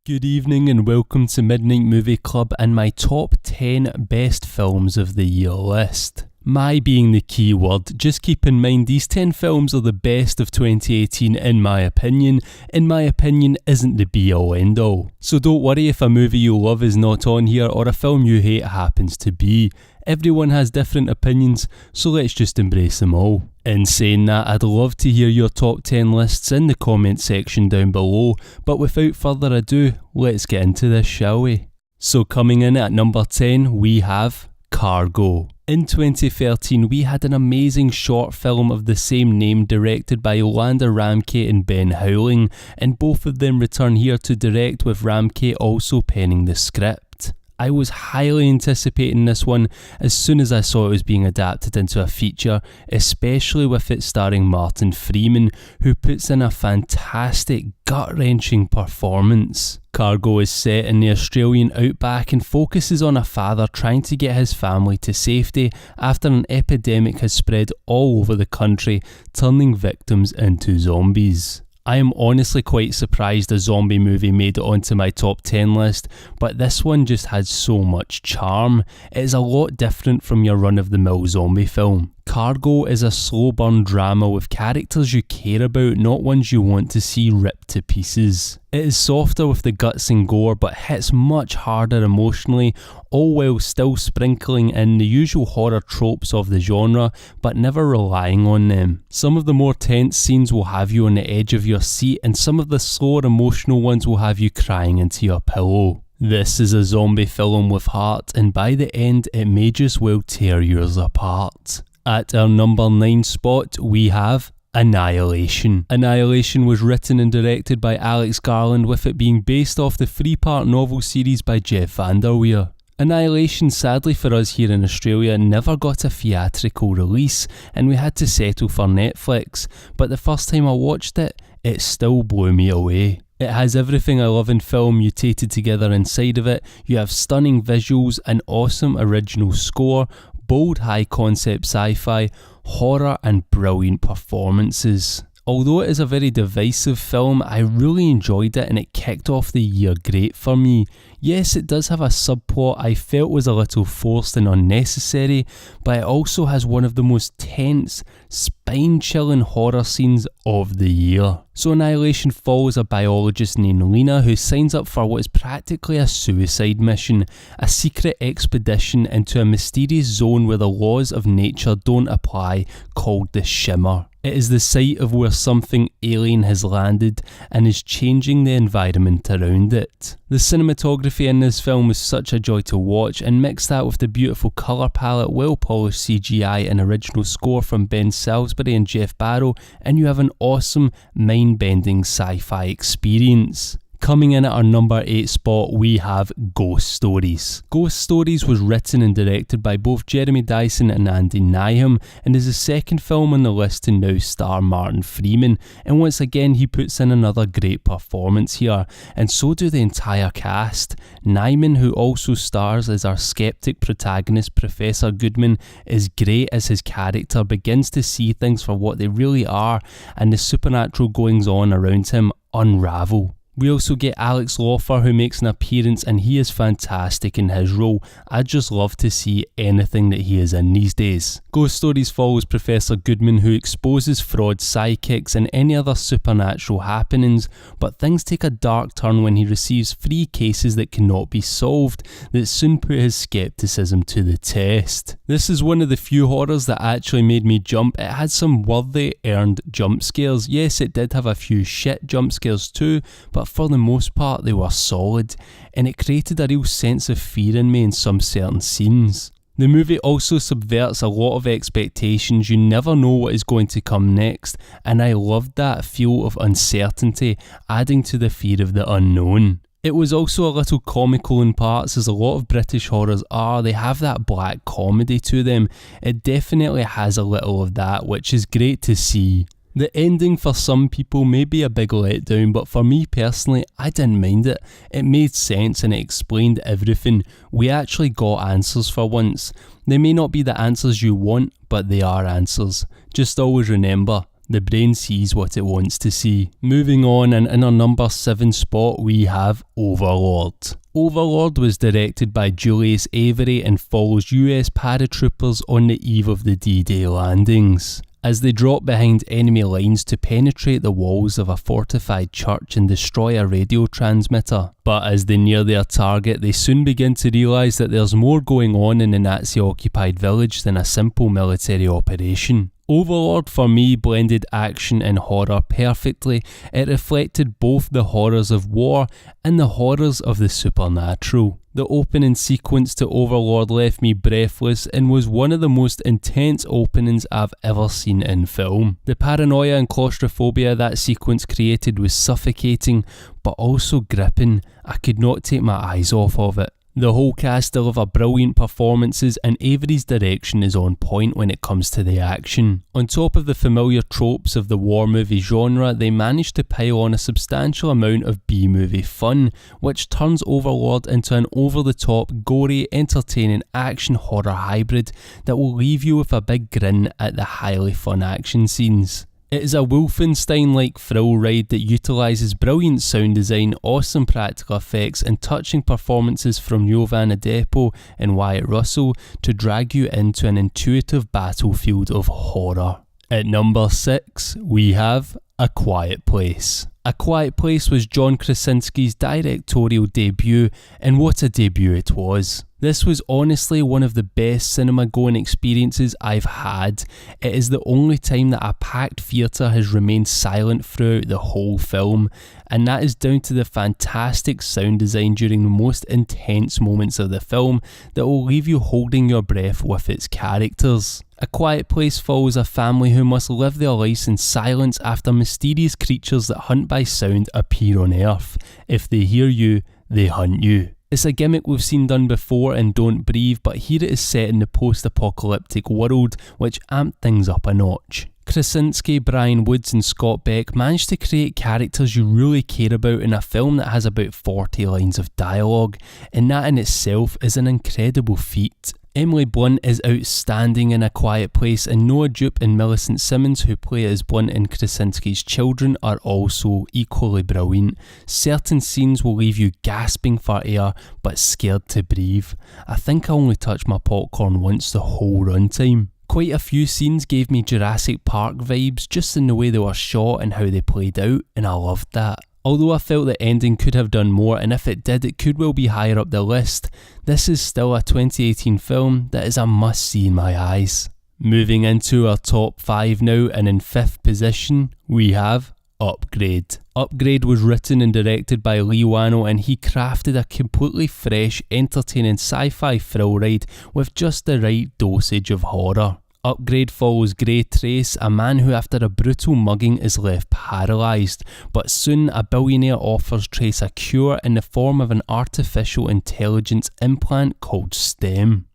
Good evening and welcome to Midnight Movie Club and my top 10 best films of the year list. My being the key word. Just keep in mind these 10 films are the best of 2018 in my opinion. In my opinion isn't the be all end all. So don't worry if a movie you love is not on here or a film you hate happens to be. Everyone has different opinions, so let's just embrace them all. In saying that, I'd love to hear your top 10 lists in the comment section down below, but without further ado, let's get into this, shall we? So coming in at number 10, we have Cargo. In 2013, we had an amazing short film of the same name directed by Yolanda Ramke and Ben Howling, and both of them return here to direct with Ramke also penning the script. I was highly anticipating this one as soon as I saw it was being adapted into a feature, especially with it starring Martin Freeman, who puts in a fantastic, gut-wrenching performance. Cargo is set in the Australian outback and focuses on a father trying to get his family to safety after an epidemic has spread all over the country, turning victims into zombies. I am honestly quite surprised a zombie movie made it onto my top 10 list, but this one just has so much charm. It is a lot different from your run-of-the-mill zombie film. Cargo is a slow burn drama with characters you care about, not ones you want to see ripped to pieces. It is softer with the guts and gore but hits much harder emotionally, all while still sprinkling in the usual horror tropes of the genre but never relying on them. Some of the more tense scenes will have you on the edge of your seat and some of the slower emotional ones will have you crying into your pillow. This is a zombie film with heart and by the end it may just well tear yours apart. At our number 9 spot, we have Annihilation. Annihilation was written and directed by Alex Garland, with it being based off the 3-part novel series by Jeff Vanderweer. Annihilation, sadly for us here in Australia, never got a theatrical release and we had to settle for Netflix, but the first time I watched it, it still blew me away. It has everything I love in film mutated together inside of it. You have stunning visuals, an awesome original score, bold high concept sci-fi, horror and brilliant performances. Although it is a very divisive film, I really enjoyed it and it kicked off the year great for me. Yes, it does have a subplot I felt was a little forced and unnecessary, but it also has one of the most tense, spine-chilling horror scenes of the year. So Annihilation follows a biologist named Lena who signs up for what is practically a suicide mission, a secret expedition into a mysterious zone where the laws of nature don't apply, called the Shimmer. It is the site of where something alien has landed and is changing the environment around it. The cinematography in this film was such a joy to watch, and mix that with the beautiful colour palette, well polished CGI and original score from Ben Salisbury and Jeff Barrow, and you have an awesome mind-bending sci-fi experience. Coming in at our number 8 spot, we have Ghost Stories. Ghost Stories was written and directed by both Jeremy Dyson and Andy Nyham and is the second film on the list to now star Martin Freeman, and once again he puts in another great performance here, and so do the entire cast. Nyman, who also stars as our skeptic protagonist Professor Goodman, is great as his character begins to see things for what they really are and the supernatural goings on around him unravel. We also get Alex Lawfer, who makes an appearance and he is fantastic in his role. I'd just love to see anything that he is in these days. Ghost Stories follows Professor Goodman, who exposes fraud psychics and any other supernatural happenings, but things take a dark turn when he receives 3 cases that cannot be solved that soon put his skepticism to the test. This is one of the few horrors that actually made me jump. It had some worthy earned jump scares. Yes, it did have a few shit jump scares too, but for the most part they were solid, and it created a real sense of fear in me in some certain scenes. The movie also subverts a lot of expectations. You never know what is going to come next, and I loved that feel of uncertainty, adding to the fear of the unknown. It was also a little comical in parts, as a lot of British horrors are. They have that black comedy to them. It definitely has a little of that, which is great to see. The ending for some people may be a big letdown, but for me personally, I didn't mind it. It made sense and it explained everything. We actually got answers for once. They may not be the answers you want, but they are answers. Just always remember, The brain sees what it wants to see. Moving on, and in our number 7 spot we have Overlord. Overlord was directed by Julius Avery and follows US paratroopers on the eve of the D-Day landings, as they drop behind enemy lines to penetrate the walls of a fortified church and destroy a radio transmitter. But as they near their target, they soon begin to realise that there's more going on in the Nazi-occupied village than a simple military operation. Overlord for me blended action and horror perfectly. It reflected both the horrors of war and the horrors of the supernatural. The opening sequence to Overlord left me breathless and was one of the most intense openings I've ever seen in film. The paranoia and claustrophobia that sequence created was suffocating, but also gripping. I could not take my eyes off of it. The whole cast deliver brilliant performances, and Avery's direction is on point when it comes to the action. On top of the familiar tropes of the war movie genre, they managed to pile on a substantial amount of B-movie fun, which turns Overlord into an over-the-top, gory, entertaining action horror hybrid that will leave you with a big grin at the highly fun action scenes. It is a Wolfenstein-like thrill ride that utilises brilliant sound design, awesome practical effects and touching performances from Jovan Adepo and Wyatt Russell to drag you into an intuitive battlefield of horror. At number 6, we have A Quiet Place. A Quiet Place was John Krasinski's directorial debut, and what a debut it was. This was honestly one of the best cinema-going experiences I've had. It is the only time that a packed theatre has remained silent throughout the whole film, and that is down to the fantastic sound design during the most intense moments of the film that will leave you holding your breath with its characters. A Quiet Place follows a family who must live their lives in silence after mysterious creatures that hunt by sound appear on Earth. If they hear you, they hunt you. It's a gimmick we've seen done before in Don't Breathe, but here it is set in the post-apocalyptic world, which amped things up a notch. Krasinski, Brian Woods and Scott Beck managed to create characters you really care about in a film that has about 40 lines of dialogue, and that in itself is an incredible feat. Emily Blunt is outstanding in A Quiet Place, and Noah Jupe and Millicent Simmons, who play as Blunt and Krasinski's children, are also equally brilliant. Certain scenes will leave you gasping for air but scared to breathe. I think I only touched my popcorn once the whole runtime. Quite a few scenes gave me Jurassic Park vibes, just in the way they were shot and how they played out, and I loved that. Although I felt the ending could have done more, and if it did, it could well be higher up the list, this is still a 2018 film that is a must-see in my eyes. Moving into our top 5 now, and in 5th position, we have Upgrade. Upgrade was written and directed by Lee Wano, and he crafted a completely fresh, entertaining sci-fi thrill ride with just the right dosage of horror. Upgrade follows Gray Trace, a man who after a brutal mugging is left paralysed, but soon a billionaire offers Trace a cure in the form of an artificial intelligence implant called STEM.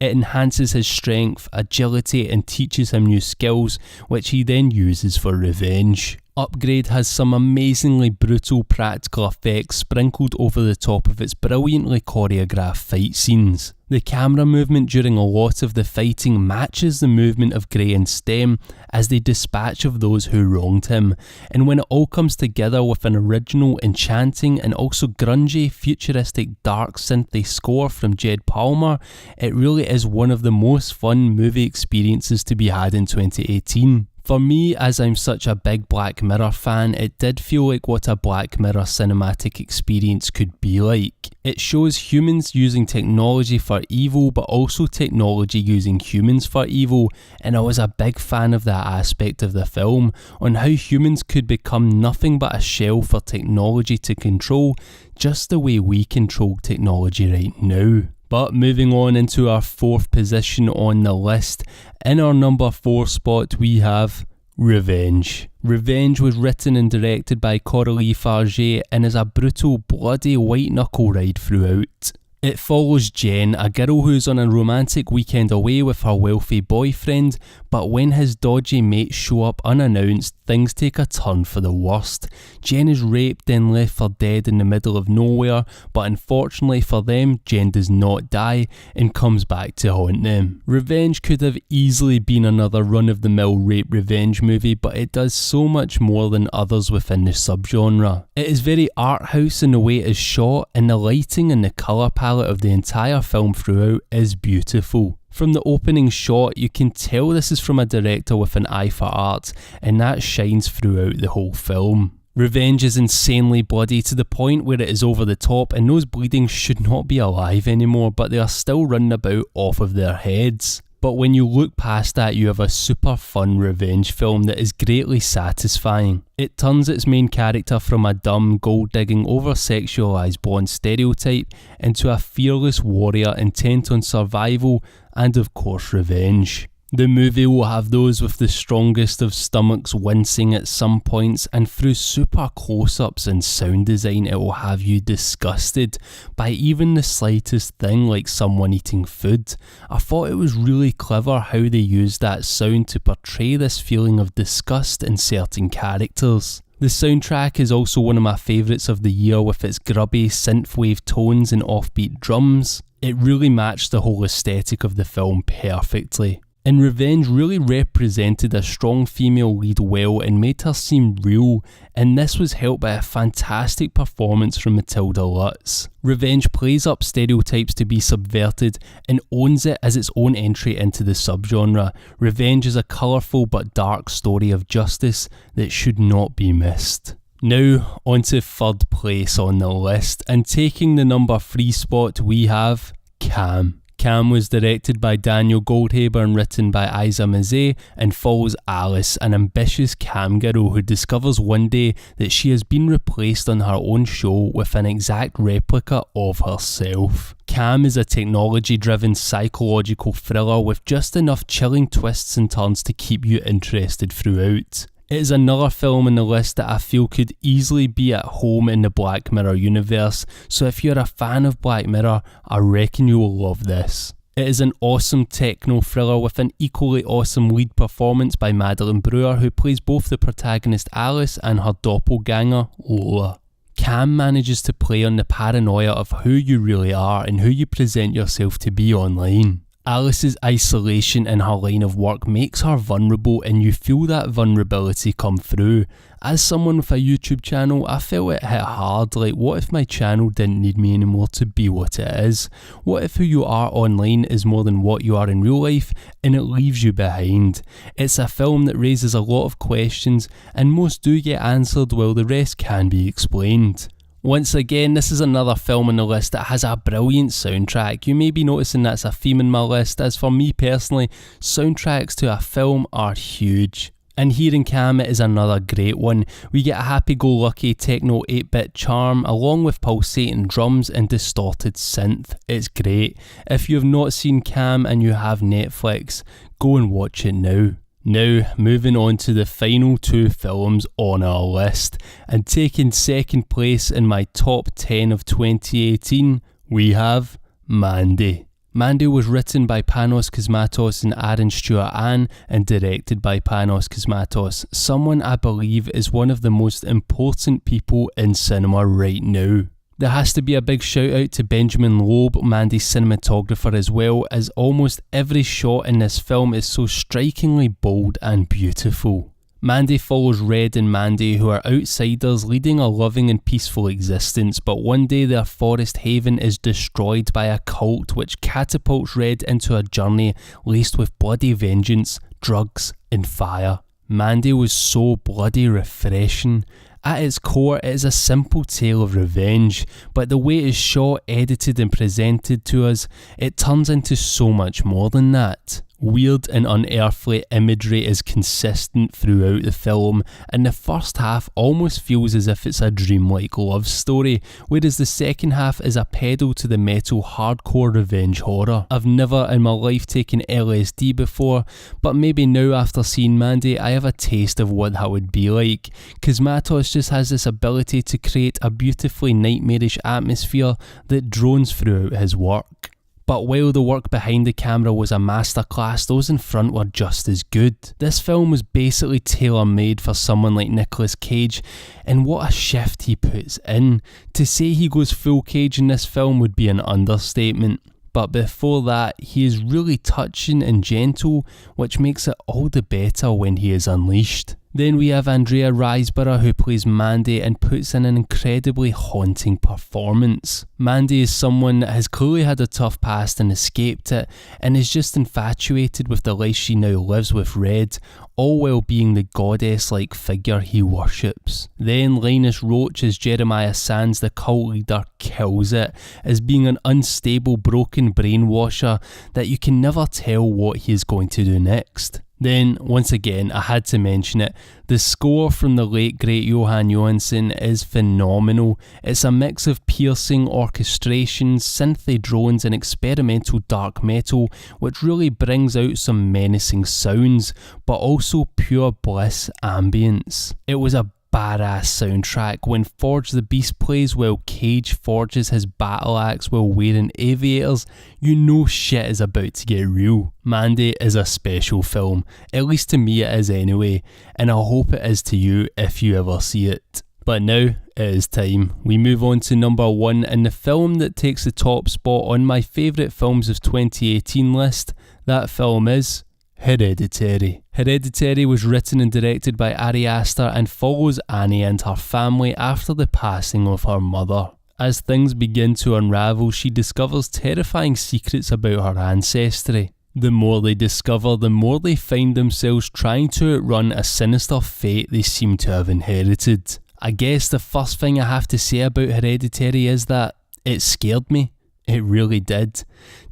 It enhances his strength, agility and teaches him new skills, which he then uses for revenge. Upgrade has some amazingly brutal practical effects sprinkled over the top of its brilliantly choreographed fight scenes. The camera movement during a lot of the fighting matches the movement of Gray and STEM as they dispatch of those who wronged him, and when it all comes together with an original, enchanting and also grungy, futuristic dark synthy score from Jed Palmer, it really is one of the most fun movie experiences to be had in 2018. For me, as I'm such a big Black Mirror fan, it did feel like what a Black Mirror cinematic experience could be like. It shows humans using technology for evil, but also technology using humans for evil, and I was a big fan of that aspect of the film, on how humans could become nothing but a shell for technology to control, just the way we control technology right now. But moving on into our 4th position on the list, in our number 4 spot we have Revenge. Revenge was written and directed by Coralie Farge and is a brutal, bloody white knuckle ride throughout. It follows Jen, a girl who's on a romantic weekend away with her wealthy boyfriend, but when his dodgy mates show up unannounced, things take a turn for the worst. Jen is raped and left for dead in the middle of nowhere, but unfortunately for them, Jen does not die and comes back to haunt them. Revenge could have easily been another run-of-the-mill rape revenge movie, but it does so much more than others within the subgenre. It is very art house in the way it is shot, and the lighting and the colour palette of the entire film throughout is beautiful. From the opening shot, you can tell this is from a director with an eye for art, and that shines throughout the whole film. Revenge is insanely bloody to the point where it is over the top, and those bleeding should not be alive anymore, but they are still running about off of their heads. But when you look past that, you have a super fun revenge film that is greatly satisfying. It turns its main character from a dumb, gold-digging, over-sexualised blonde stereotype into a fearless warrior intent on survival and, of course, revenge. The movie will have those with the strongest of stomachs wincing at some points, and through super close-ups and sound design it will have you disgusted by even the slightest thing, like someone eating food. I thought it was really clever how they used that sound to portray this feeling of disgust in certain characters. The soundtrack is also one of my favourites of the year, with its grubby synthwave tones and offbeat drums. It really matched the whole aesthetic of the film perfectly. And Revenge really represented a strong female lead well and made her seem real, and this was helped by a fantastic performance from Matilda Lutz. Revenge plays up stereotypes to be subverted and owns it as its own entry into the subgenre. Revenge is a colourful but dark story of justice that should not be missed. Now, on to third place on the list, and taking the number 3 spot we have Cam. Cam was directed by Daniel Goldhaber and written by Isa Mazzei, and follows Alice, an ambitious cam girl who discovers one day that she has been replaced on her own show with an exact replica of herself. Cam is a technology-driven psychological thriller with just enough chilling twists and turns to keep you interested throughout. It is another film in the list that I feel could easily be at home in the Black Mirror universe, so if you're a fan of Black Mirror, I reckon you will love this. It is an awesome techno thriller with an equally awesome lead performance by Madeline Brewer, who plays both the protagonist Alice and her doppelganger Lola. Cam manages to play on the paranoia of who you really are and who you present yourself to be online. Alice's isolation in her line of work makes her vulnerable, and you feel that vulnerability come through. As someone with a YouTube channel, I felt it hit hard, like what if my channel didn't need me anymore to be what it is? What if who you are online is more than what you are in real life, and it leaves you behind? It's a film that raises a lot of questions, and most do get answered while the rest can be explained. Once again, this is another film on the list that has a brilliant soundtrack. You may be noticing that's a theme in my list, as for me personally, soundtracks to a film are huge. And here in Cam it is another great one. We get a happy-go-lucky techno 8-bit charm along with pulsating drums and distorted synth. It's great. If you have not seen Cam and you have Netflix, go and watch it now. Now, moving on to the final 2 films on our list, and taking second place in my top 10 of 2018, we have Mandy. Mandy was written by Panos Cosmatos and Aaron Stewart-Ann and directed by Panos Cosmatos, someone I believe is one of the most important people in cinema right now. There has to be a big shout out to Benjamin Loeb, Mandy's cinematographer, as well, as almost every shot in this film is so strikingly bold and beautiful. Mandy follows Red and Mandy, who are outsiders leading a loving and peaceful existence, but one day their forest haven is destroyed by a cult which catapults Red into a journey laced with bloody vengeance, drugs and fire. Mandy was so bloody refreshing. At its core, it is a simple tale of revenge, but the way it is shot, edited and presented to us, it turns into so much more than that. Weird and unearthly imagery is consistent throughout the film, and the first half almost feels as if it's a dreamlike love story, whereas the second half is a pedal to the metal hardcore revenge horror. I've never in my life taken LSD before, but maybe now after seeing Mandy I have a taste of what that would be like, cause Matos just has this ability to create a beautifully nightmarish atmosphere that drones throughout his work. But while the work behind the camera was a masterclass, those in front were just as good. This film was basically tailor-made for someone like Nicolas Cage, and what a shift he puts in. To say he goes full Cage in this film would be an understatement. But before that, he is really touching and gentle, which makes it all the better when he is unleashed. Then we have Andrea Riseborough, who plays Mandy and puts in an incredibly haunting performance. Mandy is someone that has clearly had a tough past and escaped it, and is just infatuated with the life she now lives with Red, all while being the goddess-like figure he worships. Then Linus Roach as Jeremiah Sands, the cult leader, kills it, as being an unstable, broken brainwasher that you can never tell what he is going to do next. Then, once again, I had to mention it, the score from the late great Johan Johansson is phenomenal. It's a mix of piercing orchestrations, synthy drones and experimental dark metal, which really brings out some menacing sounds, but also pure bliss ambience. It was a badass soundtrack when Forge the Beast plays while Cage forges his battle axe while wearing aviators. You know shit is about to get real. Mandy is a special film, at least to me it is anyway, and I hope it is to you if you ever see it. But now it is time. We move on to number 1, and the film that takes the top spot on my favourite films of 2018 list. That film is Hereditary. Hereditary was written and directed by Ari Aster and follows Annie and her family after the passing of her mother. As things begin to unravel, she discovers terrifying secrets about her ancestry. The more they discover, the more they find themselves trying to outrun a sinister fate they seem to have inherited. I guess the first thing I have to say about Hereditary is that it scared me. It really did.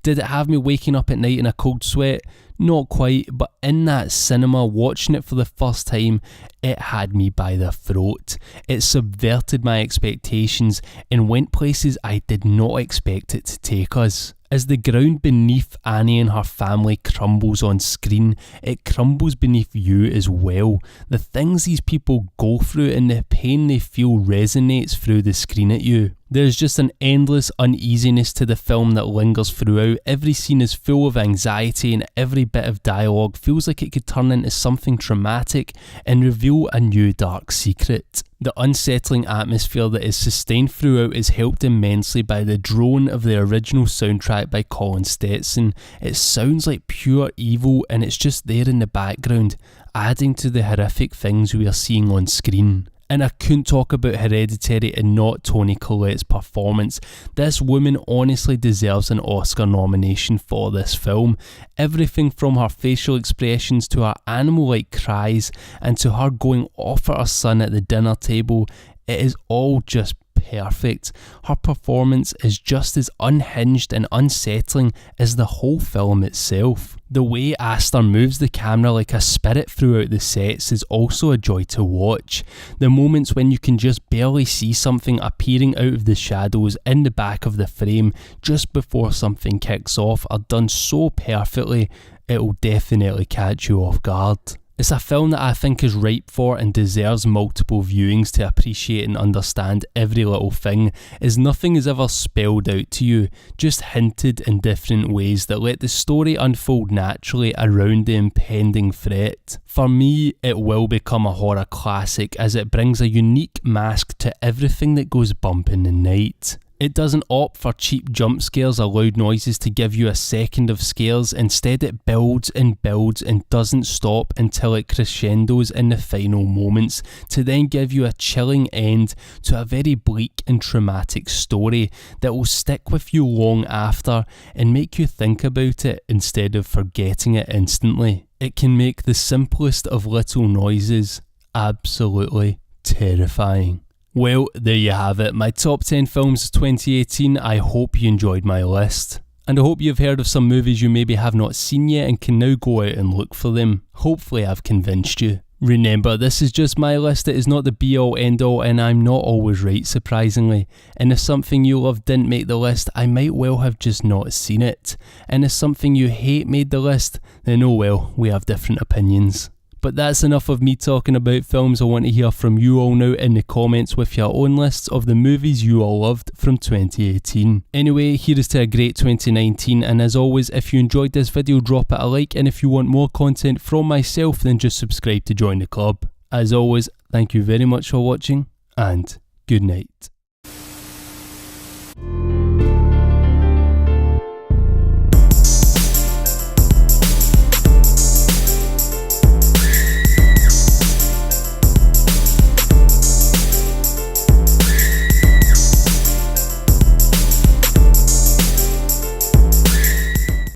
Did it have me waking up at night in a cold sweat? Not quite, but in that cinema, watching it for the first time, it had me by the throat. It subverted my expectations and went places I did not expect it to take us. As the ground beneath Annie and her family crumbles on screen, it crumbles beneath you as well. The things these people go through and the pain they feel resonates through the screen at you. There's just an endless uneasiness to the film that lingers throughout. Every scene is full of anxiety and every bit of dialogue feels like it could turn into something traumatic and reveal a new dark secret. The unsettling atmosphere that is sustained throughout is helped immensely by the drone of the original soundtrack by Colin Stetson. It sounds like pure evil and it's just there in the background, adding to the horrific things we are seeing on screen. And I couldn't talk about Hereditary and not Toni Collette's performance. This woman honestly deserves an Oscar nomination for this film. Everything from her facial expressions to her animal-like cries and to her going off at her son at the dinner table, it is all just perfect. Her performance is just as unhinged and unsettling as the whole film itself. The way Aster moves the camera like a spirit throughout the sets is also a joy to watch. The moments when you can just barely see something appearing out of the shadows in the back of the frame just before something kicks off are done so perfectly, it will definitely catch you off guard. It's a film that I think is ripe for and deserves multiple viewings to appreciate and understand every little thing, as nothing is ever spelled out to you, just hinted in different ways that let the story unfold naturally around the impending threat. For me, it will become a horror classic as it brings a unique mask to everything that goes bump in the night. It doesn't opt for cheap jump scares or loud noises to give you a second of scares. Instead, it builds and builds and doesn't stop until it crescendos in the final moments to then give you a chilling end to a very bleak and traumatic story that will stick with you long after and make you think about it instead of forgetting it instantly. It can make the simplest of little noises absolutely terrifying. Well, there you have it, my top 10 films of 2018. I hope you enjoyed my list. And I hope you've heard of some movies you maybe have not seen yet and can now go out and look for them. Hopefully I've convinced you. Remember, this is just my list, it is not the be all end all, and I'm not always right, surprisingly. And if something you love didn't make the list, I might well have just not seen it. And if something you hate made the list, then oh well, we have different opinions. But that's enough of me talking about films. I want to hear from you all now in the comments with your own lists of the movies you all loved from 2018. Anyway, here is to a great 2019, and as always, if you enjoyed this video, drop it a like, and if you want more content from myself, then just subscribe to join the club. As always, thank you very much for watching, and good night.